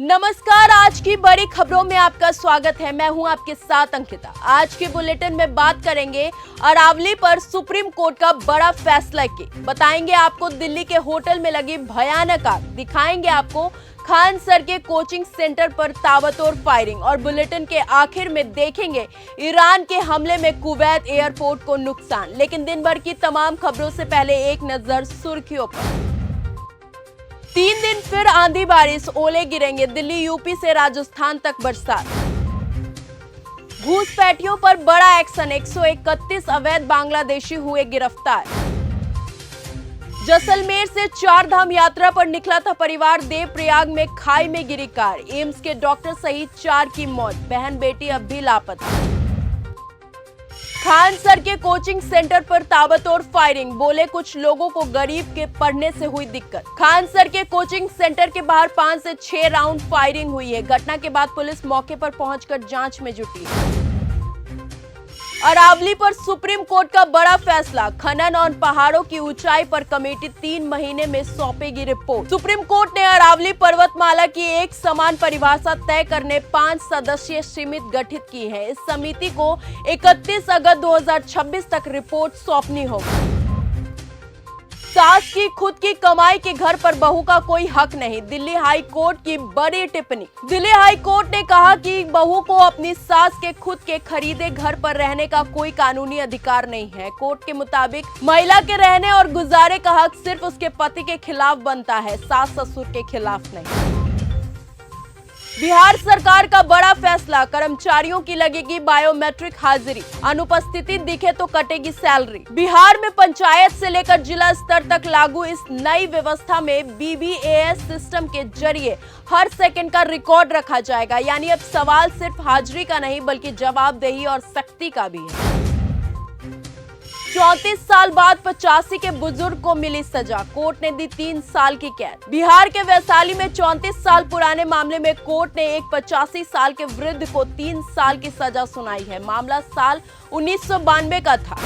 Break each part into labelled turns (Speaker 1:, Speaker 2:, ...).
Speaker 1: नमस्कार, आज की बड़ी खबरों में आपका स्वागत है। मैं हूं आपके साथ अंकिता। आज के बुलेटिन में बात करेंगे अरावली पर सुप्रीम कोर्ट का बड़ा फैसला की, बताएंगे आपको दिल्ली के होटल में लगी भयानक आग, दिखाएंगे आपको खान सर के कोचिंग सेंटर पर ताबड़तोड़ फायरिंग और बुलेटिन के आखिर में देखेंगे ईरान के हमले में कुवैत एयरपोर्ट को नुकसान। लेकिन दिन भर की तमाम खबरों से पहले एक नजर सुर्खियों पर। 3 दिन फिर आंधी बारिश, ओले गिरेंगे, दिल्ली यूपी से राजस्थान तक बरसात। घूसपैठियों पर बड़ा एक्शन, 131 अवैध बांग्लादेशी हुए गिरफ्तार। जैसलमेर से 4 धाम यात्रा पर निकला था परिवार, देवप्रयाग में खाई में गिरी कार, एम्स के डॉक्टर सहित 4 की मौत, बहन बेटी अब भी लापता। खान सर के कोचिंग सेंटर पर ताबड़तोड़ फायरिंग, बोले कुछ लोगों को गरीब के पढ़ने से हुई दिक्कत। खान सर के कोचिंग सेंटर के बाहर 5 से 6 राउंड फायरिंग हुई है। घटना के बाद पुलिस मौके पर पहुंचकर जांच में जुटी है। अरावली पर सुप्रीम कोर्ट का बड़ा फैसला, खनन और पहाड़ों की ऊंचाई पर कमेटी 3 महीने में सौंपेगी रिपोर्ट। सुप्रीम कोर्ट ने अरावली पर्वतमाला की एक समान परिभाषा तय करने 5 सदस्यीय समिति गठित की है। इस समिति को 31 अगस्त 2026 तक रिपोर्ट सौंपनी होगी। सास की खुद की कमाई के घर पर बहू का कोई हक नहीं, दिल्ली हाई कोर्ट की बड़ी टिप्पणी। दिल्ली हाई कोर्ट ने कहा कि बहू को अपनी सास के खुद के खरीदे घर पर रहने का कोई कानूनी अधिकार नहीं है। कोर्ट के मुताबिक महिला के रहने और गुजारे का हक सिर्फ उसके पति के खिलाफ बनता है, सास ससुर के खिलाफ नहीं। बिहार सरकार का बड़ा फैसला, कर्मचारियों की लगेगी बायोमेट्रिक हाजिरी, अनुपस्थिति दिखे तो कटेगी सैलरी। बिहार में पंचायत से लेकर जिला स्तर तक लागू इस नई व्यवस्था में बीबीएएस सिस्टम के जरिए हर सेकंड का रिकॉर्ड रखा जाएगा। यानी अब सवाल सिर्फ हाजिरी का नहीं बल्कि जवाबदेही और सख्ती का भी है। 34 साल बाद 85 के बुजुर्ग को मिली सजा, कोर्ट ने दी 3 साल की कैद। बिहार के वैशाली में 34 साल पुराने मामले में कोर्ट ने एक 85 साल के वृद्ध को 3 साल की सजा सुनाई है। मामला साल 1992 का था।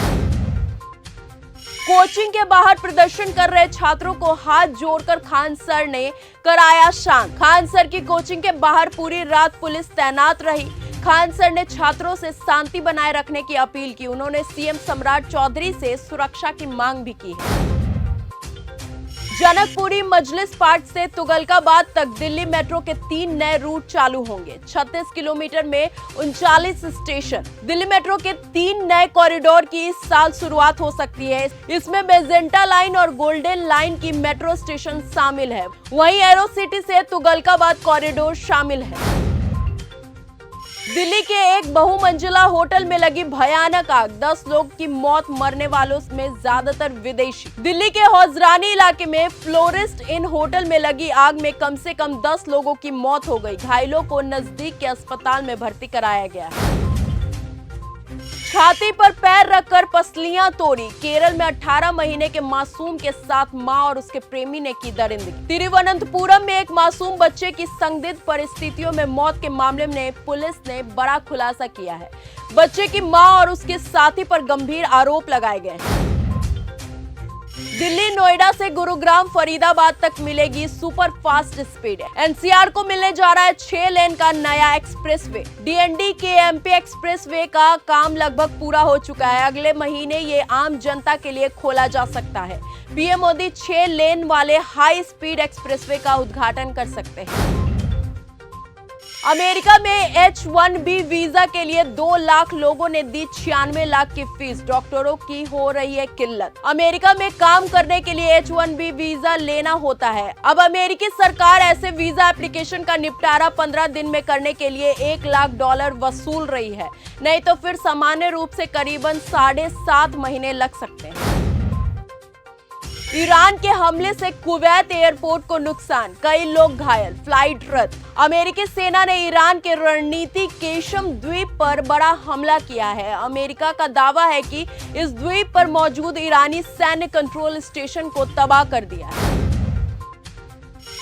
Speaker 1: कोचिंग के बाहर प्रदर्शन कर रहे छात्रों को हाथ जोड़कर खान सर ने कराया शांत। खान सर की कोचिंग के बाहर पूरी रात पुलिस तैनात रही। खान सर ने छात्रों से शांति बनाए रखने की अपील की। उन्होंने सीएम सम्राट चौधरी से सुरक्षा की मांग भी की है। जनकपुरी मजलिस पार्क से तुगलकाबाद तक दिल्ली मेट्रो के 3 नए रूट चालू होंगे। 36 किलोमीटर में 39 स्टेशन। दिल्ली मेट्रो के 3 नए कॉरिडोर की इस साल शुरुआत हो सकती है। इसमें मेजेंटा लाइन और गोल्डन लाइन की मेट्रो स्टेशन शामिल है। वहीं एरो सिटी से तुगलकाबाद कॉरिडोर शामिल है। दिल्ली के एक बहुमंजिला होटल में लगी भयानक आग, 10 लोग की मौत, मरने वालों में ज्यादातर विदेशी। दिल्ली के हौजरानी इलाके में फ्लोरिस्ट इन होटल में लगी आग में कम से कम 10 लोगों की मौत हो गई। घायलों को नजदीक के अस्पताल में भर्ती कराया गया। छाती पर पैर रखकर पसलियां तोड़ी, केरल में 18 महीने के मासूम के साथ मां और उसके प्रेमी ने की दरिंदगी। तिरुवनंतपुरम में एक मासूम बच्चे की संदिग्ध परिस्थितियों में मौत के मामले में पुलिस ने बड़ा खुलासा किया है। बच्चे की मां और उसके साथी पर गंभीर आरोप लगाए गए हैं। दिल्ली नोएडा से गुरुग्राम फरीदाबाद तक मिलेगी सुपर फास्ट स्पीड। एनसीआर को मिलने जा रहा है 6 लेन का नया एक्सप्रेसवे। डीएनडी के एमपी एक्सप्रेसवे का काम लगभग पूरा हो चुका है। अगले महीने ये आम जनता के लिए खोला जा सकता है। पीएम मोदी 6 लेन वाले हाई स्पीड एक्सप्रेसवे का उद्घाटन कर सकते हैं। अमेरिका में H-1B वीजा के लिए 2 लाख लोगों ने दी 96 लाख की फीस, डॉक्टरों की हो रही है किल्लत। अमेरिका में काम करने के लिए H-1B वीजा लेना होता है। अब अमेरिकी सरकार ऐसे वीजा एप्लीकेशन का निपटारा 15 दिन में करने के लिए $1 लाख वसूल रही है। नहीं तो फिर सामान्य रूप से करीबन 7.5 महीने लग सकते हैं। ईरान के हमले से कुवैत एयरपोर्ट को नुकसान, कई लोग घायल, फ्लाइट रद्द। अमेरिकी सेना ने ईरान के रणनीतिक केशम द्वीप पर बड़ा हमला किया है। अमेरिका का दावा है कि इस द्वीप पर मौजूद ईरानी सैन्य कंट्रोल स्टेशन को तबाह कर दिया है।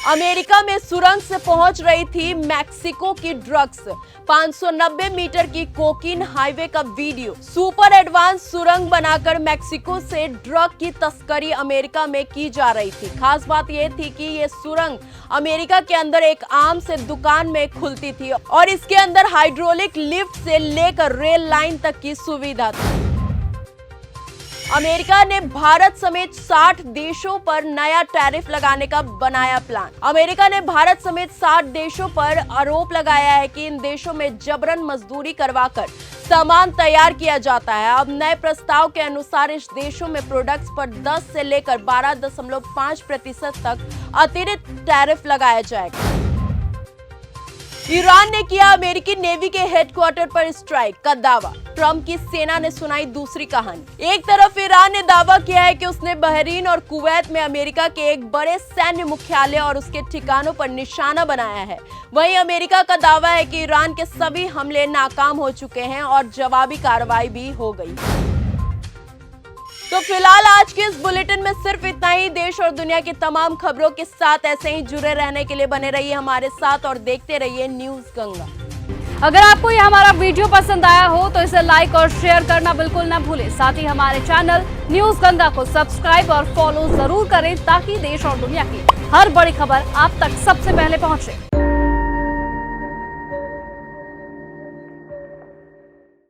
Speaker 1: अमेरिका में सुरंग से पहुंच रही थी मैक्सिको की ड्रग्स। 590 मीटर की कोकीन हाईवे का वीडियो। सुपर एडवांस सुरंग बनाकर मैक्सिको से ड्रग की तस्करी अमेरिका में की जा रही थी। खास बात यह थी कि ये सुरंग अमेरिका के अंदर एक आम से दुकान में खुलती थी और इसके अंदर हाइड्रोलिक लिफ्ट से लेकर रेल लाइन तक की सुविधा थी। अमेरिका ने भारत समेत 60 देशों पर नया टैरिफ लगाने का बनाया प्लान। अमेरिका ने भारत समेत 60 देशों पर आरोप लगाया है कि इन देशों में जबरन मजदूरी करवाकर सामान तैयार किया जाता है। अब नए प्रस्ताव के अनुसार इस देशों में प्रोडक्ट्स पर 10 से लेकर 12.5% तक अतिरिक्त टैरिफ लगाया जाएगा। ईरान ने किया अमेरिकी नेवी के हेडक्वार्टर पर स्ट्राइक का दावा। ट्रंप की सेना ने सुनाई दूसरी कहानी। एक तरफ ईरान ने दावा किया है कि उसने बहरीन और कुवैत में अमेरिका के एक बड़े सैन्य मुख्यालय और उसके ठिकानों पर निशाना बनाया है। वहीं अमेरिका का दावा है कि ईरान के सभी हमले नाकाम हो चुके हैं और जवाबी कार्रवाई भी हो गई। तो फिलहाल आज के इस बुलेटिन में सिर्फ इतना ही। देश और दुनिया की तमाम खबरों के साथ ऐसे ही जुड़े रहने के लिए बने रहिए हमारे साथ और देखते रहिए न्यूज गंगा।
Speaker 2: अगर आपको ये हमारा वीडियो पसंद आया हो तो इसे लाइक और शेयर करना बिल्कुल न भूलें। साथ ही हमारे चैनल न्यूज गंगा को सब्सक्राइब और फॉलो जरूर करें ताकि देश और दुनिया की हर बड़ी खबर आप तक सबसे पहले पहुंचे।